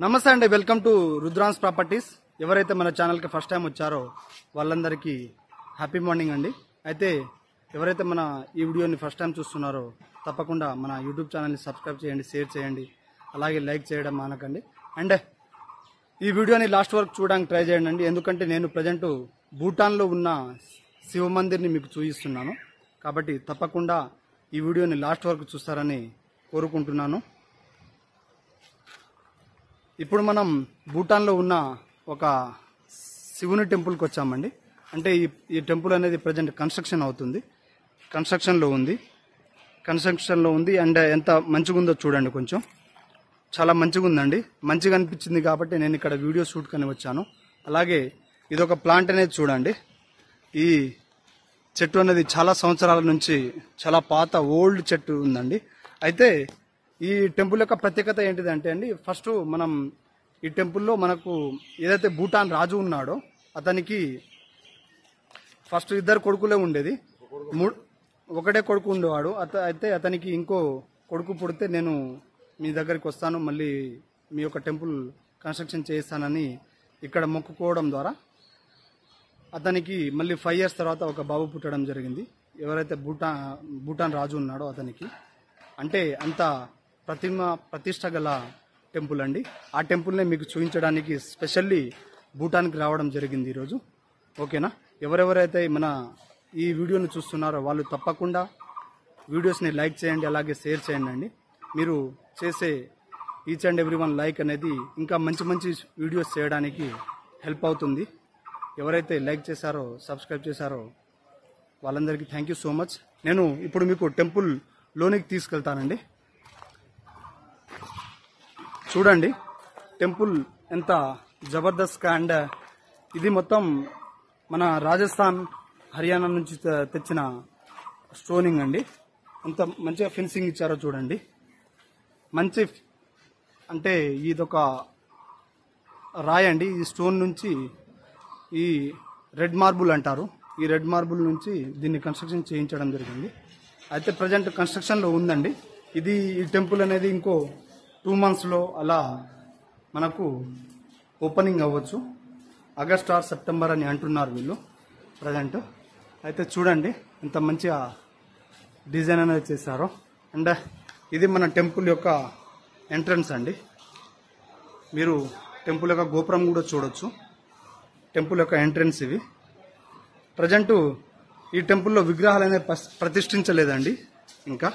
నమస్తే అండి, welcome to రుద్రాన్స్ properties. ఎవరైతే మన ఛానల్కి ఫస్ట్ టైం వచ్చారో వాళ్ళందరికీ హ్యాపీ మార్నింగ్ అండి. అయితే ఎవరైతే మన ఈ వీడియోని ఫస్ట్ టైం చూస్తున్నారో తప్పకుండా మన యూట్యూబ్ ఛానల్ని సబ్స్క్రైబ్ చేయండి, షేర్ చేయండి, అలాగే లైక్ చేయడం మానకండి. అండ్ ఈ వీడియోని లాస్ట్ వరకు చూడడానికి ట్రై చేయండి అండి, ఎందుకంటే నేను ప్రజెంట్ భూటాన్లో ఉన్న శివ మందిర్ని మీకు చూపిస్తున్నాను. కాబట్టి తప్పకుండా ఈ వీడియోని లాస్ట్ వరకు చూస్తారని కోరుకుంటున్నాను. ఇప్పుడు మనం భూటాన్లో ఉన్న ఒక శివుని టెంపుల్కి వచ్చామండి. అంటే ఈ టెంపుల్ అనేది ప్రజెంట్ కన్స్ట్రక్షన్లో ఉంది. అండ్ ఎంత మంచిగా ఉందో చూడండి, కొంచెం చాలా మంచిగా ఉందండి. మంచిగా అనిపించింది కాబట్టి నేను ఇక్కడ వీడియో షూట్ కని వచ్చాను. అలాగే ఇదొక ప్లాంట్ అనేది చూడండి. ఈ చెట్టు అనేది చాలా సంవత్సరాల నుంచి చాలా పాత ఓల్డ్ చెట్టు ఉందండి. అయితే ఈ టెంపుల్ యొక్క ప్రత్యేకత ఏంటిదంటే అండి, ఫస్ట్ మనం ఈ టెంపుల్లో మనకు ఏదైతే భూటాన్ రాజు ఉన్నాడో అతనికి ఫస్ట్ 2 కొడుకులే ఉండేది. ఒకటే కొడుకు ఉండేవాడు. అయితే అతనికి ఇంకో కొడుకు పుడితే నేను మీ దగ్గరికి వస్తాను, మళ్ళీ మీ యొక్క టెంపుల్ కన్స్ట్రక్షన్ చేస్తానని ఇక్కడ మొక్కుకోవడం ద్వారా అతనికి మళ్ళీ 5 years తర్వాత ఒక బాబు పుట్టడం జరిగింది. ఎవరైతే భూటాన్ రాజు ఉన్నాడో అతనికి. అంటే అంత ప్రతిష్ట గల టెంపుల్ అండి. ఆ టెంపుల్ని మీకు చూపించడానికి స్పెషల్లీ భూటాన్కి రావడం జరిగింది ఈరోజు. ఓకేనా? ఎవరెవరైతే మన ఈ వీడియోని చూస్తున్నారో వాళ్ళు తప్పకుండా వీడియోస్ని లైక్ చేయండి, అలాగే షేర్ చేయండి అండి. మీరు చేసే each and every one like అనేది ఇంకా మంచి మంచి వీడియోస్ చేయడానికి హెల్ప్ అవుతుంది. ఎవరైతే లైక్ చేశారో, సబ్స్క్రైబ్ చేశారో వాళ్ళందరికీ థ్యాంక్ యూ సో మచ్. నేను ఇప్పుడు మీకు టెంపుల్ లోనికి తీసుకెళ్తానండి. చూడండి టెంపుల్ ఎంత జబర్దస్త్గా. అండ్ ఇది మొత్తం మన రాజస్థాన్, హర్యానా నుంచి తెచ్చిన స్టోనింగ్ అండి. ఎంత మంచిగా ఫినిషింగ్ ఇచ్చారో చూడండి. మంచి అంటే ఇదొక రాయి అండి. ఈ స్టోన్ నుంచి ఈ రెడ్ మార్బుల్ అంటారు. ఈ రెడ్ మార్బుల్ నుంచి దీన్ని కన్స్ట్రక్షన్ చేయించడం జరిగింది. అయితే ప్రజెంట్ కన్స్ట్రక్షన్లో ఉందండి. ఈ టెంపుల్ అనేది ఇంకో 2 monthsలో అలా మనకు ఓపెనింగ్ అవ్వచ్చు. ఆగస్ట్ ఆర్ సెప్టెంబర్ అని అంటున్నారు వీళ్ళు ప్రజెంట్. అయితే చూడండి ఎంత మంచిగా డిజైన్ అనేది చేశారో. అండ్ ఇది మన టెంపుల్ యొక్క ఎంట్రన్స్ అండి. మీరు టెంపుల్ యొక్క గోపురం కూడా చూడొచ్చు. టెంపుల్ యొక్క ఎంట్రన్స్ ఇవి. ప్రజెంట్ ఈ టెంపుల్లో విగ్రహాలు అనేది ప్రతిష్ఠించలేదండి, ఇంకా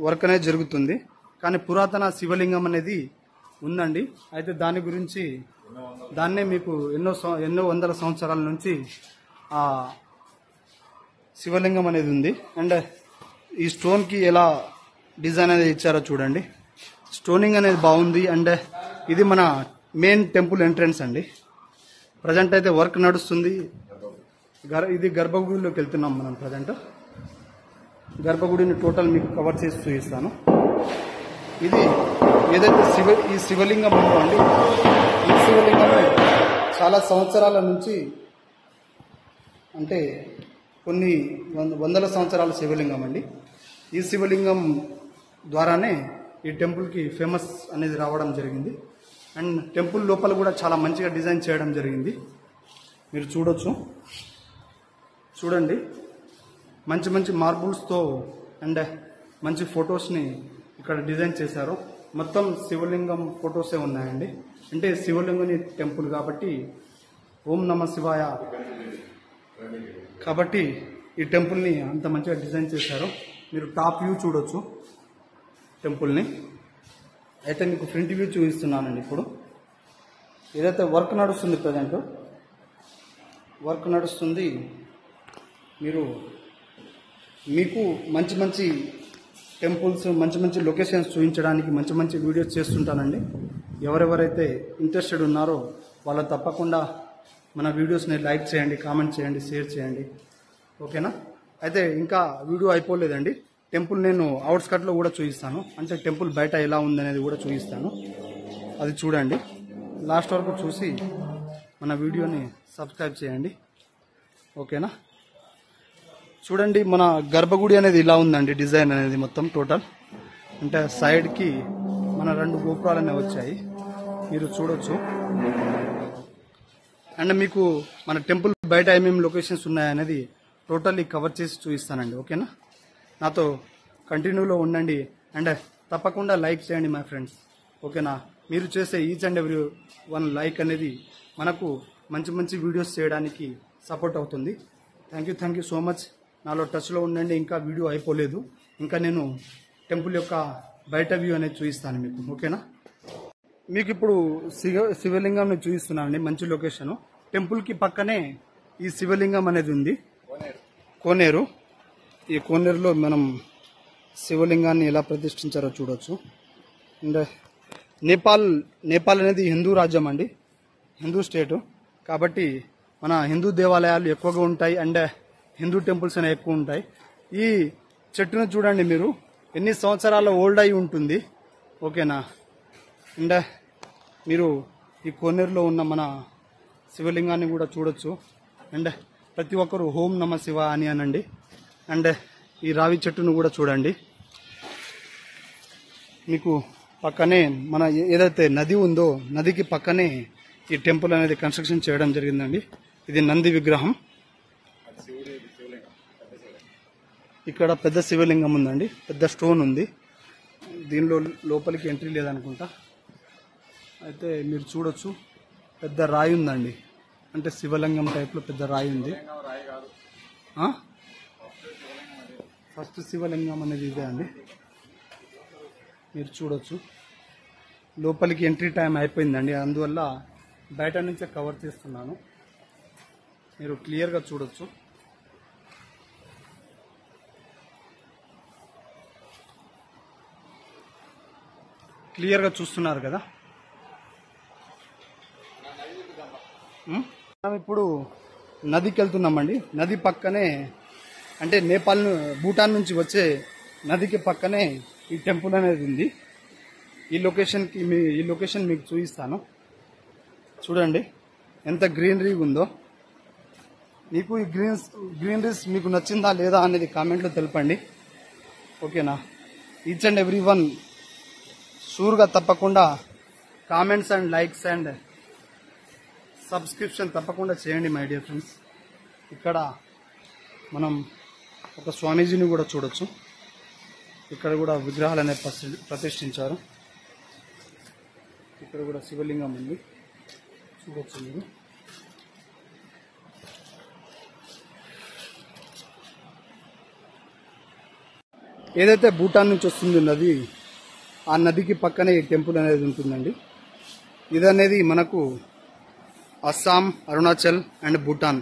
వర్క్ అనేది జరుగుతుంది. కానీ పురాతన శివలింగం అనేది ఉందండి. అయితే దాన్నే మీకు ఎన్నో వందల సంవత్సరాల నుంచి ఆ శివలింగం అనేది ఉంది. అండ్ ఈ స్టోన్కి ఎలా డిజైన్ అనేది ఇచ్చారో చూడండి. స్టోనింగ్ అనేది బాగుంది. అండ్ ఇది మన మెయిన్ టెంపుల్ ఎంట్రన్స్ అండి. ప్రజెంట్ అయితే వర్క్ నడుస్తుంది. ఇది గర్భగుడిలోకి వెళ్తున్నాం మనం. ప్రజెంట్ గర్భగుడిని టోటల్ మీకు కవర్ చేసి చూపిస్తాను. ఇది ఏదైతే ఈ శివలింగం ఉందో అండి, ఈ శివలింగం చాలా సంవత్సరాల నుంచి, అంటే కొన్ని వందల సంవత్సరాల శివలింగం అండి. ఈ శివలింగం ద్వారానే ఈ టెంపుల్కి ఫేమస్ అనేది రావడం జరిగింది. అండ్ టెంపుల్ లోపల కూడా చాలా మంచిగా డిజైన్ చేయడం జరిగింది. మీరు చూడండి మంచి మంచి మార్బుల్స్తో అండ్ మంచి ఫొటోస్ని ఇక్కడ డిజైన్ చేశారు. మొత్తం శివలింగం ఫొటోసే ఉన్నాయండి. అంటే శివలింగుని టెంపుల్ కాబట్టి ఓం నమ శివాయ కాబట్టి ఈ టెంపుల్ని అంత మంచిగా డిజైన్ చేశారు. మీరు టాప్ వ్యూ చూడొచ్చు టెంపుల్ని. అయితే మీకు ఫ్రంట్ వ్యూ చూపిస్తున్నానండి. ఇప్పుడు ఏదైతే వర్క్ నడుస్తుంది, ప్రజెంట్ వర్క్ నడుస్తుంది. మీకు మంచి మంచి టెంపుల్స్, మంచి మంచి లొకేషన్స్ చూపించడానికి మంచి మంచి వీడియోస్ చేస్తుంటానండి. ఎవరెవరైతే ఇంట్రెస్టెడ్ ఉన్నారో వాళ్ళు తప్పకుండా మన వీడియోస్ని లైక్ చేయండి, కామెంట్ చేయండి, షేర్ చేయండి. ఓకేనా? అయితే ఇంకా వీడియో అయిపోలేదండి. టెంపుల్ నేను అవుట్స్కట్లో కూడా చూపిస్తాను. అంటే టెంపుల్ బయట ఎలా ఉందనేది కూడా చూపిస్తాను. అది చూడండి. లాస్ట్ వరకు చూసి మన వీడియోని సబ్స్క్రైబ్ చేయండి. ఓకేనా? చూడండి మన గర్భగుడి అనేది ఇలా ఉందండి. డిజైన్ అనేది మొత్తం టోటల్ అంటే సైడ్కి మన 2 గోపురాలు అనేవి వచ్చాయి, మీరు చూడొచ్చు. అండ్ మీకు మన టెంపుల్ బయట ఏమేమి లొకేషన్స్ ఉన్నాయనేది టోటల్లీ కవర్ చేసి చూపిస్తానండి. ఓకేనా, నాతో కంటిన్యూలో ఉండండి. అండ్ తప్పకుండా లైక్ చేయండి మై ఫ్రెండ్స్. ఓకేనా, మీరు చేసే each and every one like అనేది మనకు మంచి మంచి వీడియోస్ చేయడానికి సపోర్ట్ అవుతుంది. Thank you so much. నాలో టచ్లో ఉండండి. ఇంకా వీడియో అయిపోలేదు, ఇంకా నేను టెంపుల్ యొక్క బయట వ్యూ అనేది చూపిస్తాను మీకు. ఓకేనా, మీకు ఇప్పుడు శివలింగం చూపిస్తున్నానండి. మంచి లొకేషన్. టెంపుల్కి పక్కనే ఈ శివలింగం అనేది ఉంది, కోనేరు. ఈ కోనేరులో మనం శివలింగాన్ని ఎలా ప్రతిష్ఠించారో చూడొచ్చు. అండ్ నేపాల్ అనేది హిందూ రాజ్యం అండి, హిందూ స్టేటు. కాబట్టి మన హిందూ దేవాలయాలు ఎక్కువగా ఉంటాయి అండ్ హిందూ టెంపుల్స్ అనేవి ఎక్కువ ఉంటాయి. ఈ చెట్టును చూడండి మీరు, ఎన్ని సంవత్సరాల ఓల్డ్ అయి ఉంటుంది. ఓకేనా, అండ్ మీరు ఈ కోనేరులో ఉన్న మన శివలింగాన్ని కూడా చూడొచ్చు. అండ్ ప్రతి ఒక్కరు ఓం నమ శివ అని అనండి. అండ్ ఈ రావి చెట్టును కూడా చూడండి. మీకు పక్కనే మన ఏదైతే నది ఉందో నదికి పక్కనే ఈ టెంపుల్ అనేది కన్స్ట్రక్షన్ చేయడం జరిగిందండి. ఇది నంది విగ్రహం. ఇక్కడ పెద్ద శివలింగం ఉందండి, పెద్ద స్టోన్ ఉంది. దీనిలో లోపలికి ఎంట్రీ లేదనుకుంటా. అయితే మీరు చూడొచ్చు, పెద్ద రాయి ఉందండి, అంటే శివలింగం టైప్లో పెద్ద రాయి ఉంది. ఫస్ట్ శివలింగం అనేది ఇదే అండి, మీరు చూడొచ్చు. లోపలికి ఎంట్రీ టైం అయిపోయిందండి, అందువల్ల బయట నుంచే కవర్ చేస్తున్నాను. మీరు క్లియర్గా చూడొచ్చు. క్లియర్గా చూస్తున్నారు కదా. మనం ఇప్పుడు నదికి వెళ్తున్నామండి. నది పక్కనే, అంటే భూటాన్ నుంచి వచ్చే నదికి పక్కనే ఈ టెంపుల్ అనేది ఉంది. ఈ లొకేషన్ మీకు చూపిస్తాను. చూడండి ఎంత గ్రీనరీ ఉందో. మీకు ఈ గ్రీనరీస్ మీకు నచ్చిందా లేదా అనేది కామెంట్లో తెలపండి. ఓకేనా, ఈచ్ అండ్ ఎవ్రీ వన్ షూర్గా తప్పకుండా comments and likes and subscription తప్పకుండా చేయండి మై డియర్ ఫ్రెండ్స్. ఇక్కడ మనం ఒక స్వామీజీని కూడా చూడొచ్చు. ఇక్కడ కూడా విగ్రహాలు అనేవి ప్రతిష్ఠించారు. ఇక్కడ కూడా శివలింగం ఉంది, చూడొచ్చు మీరు. ఏదైతే భూటాన్ నుంచి వస్తుంది నది, ఆ నదికి పక్కనే ఈ టెంపుల్ అనేది ఉంటుందండి. ఇదనేది మనకు Assam, Arunachal and Bhutan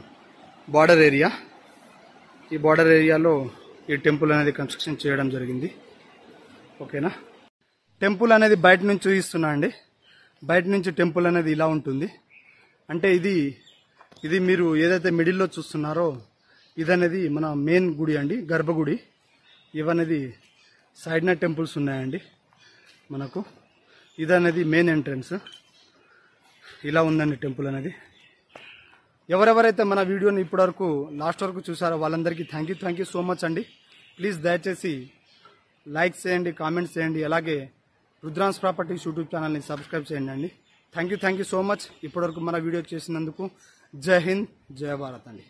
border area. ఈ బార్డర్ ఏరియాలో ఈ టెంపుల్ అనేది కన్స్ట్రక్షన్ చేయడం జరిగింది. ఓకేనా, టెంపుల్ అనేది బయట నుంచి చూపిస్తున్నా అండి. బయట నుంచి టెంపుల్ అనేది ఇలా ఉంటుంది. అంటే ఇది మీరు ఏదైతే మిడిల్లో చూస్తున్నారో ఇదనేది మన మెయిన్ గుడి అండి, గర్భగుడి. ఇవనేది సైడ్న టెంపుల్స్ ఉన్నాయండి మనకు. ఇదనేది మెయిన్ ఎంట్రన్స్. ఇలా ఉందండి టెంపుల్ అనేది. ఎవరెవరైతే మన వీడియోని ఇప్పటివరకు లాస్ట్ వరకు చూసారో వాళ్ళందరికీ థ్యాంక్ యూ సో మచ్ అండి. ప్లీజ్ దయచేసి లైక్ చేయండి, కామెంట్స్ చేయండి, అలాగే రుద్రాన్స్ ప్రాపర్టీస్ యూట్యూబ్ ఛానల్ని సబ్స్క్రైబ్ చేయండి అండి. థ్యాంక్ యూ సో మచ్ ఇప్పటివరకు మన వీడియో చేసినందుకు. జై హింద్, జై భారత్ అండి.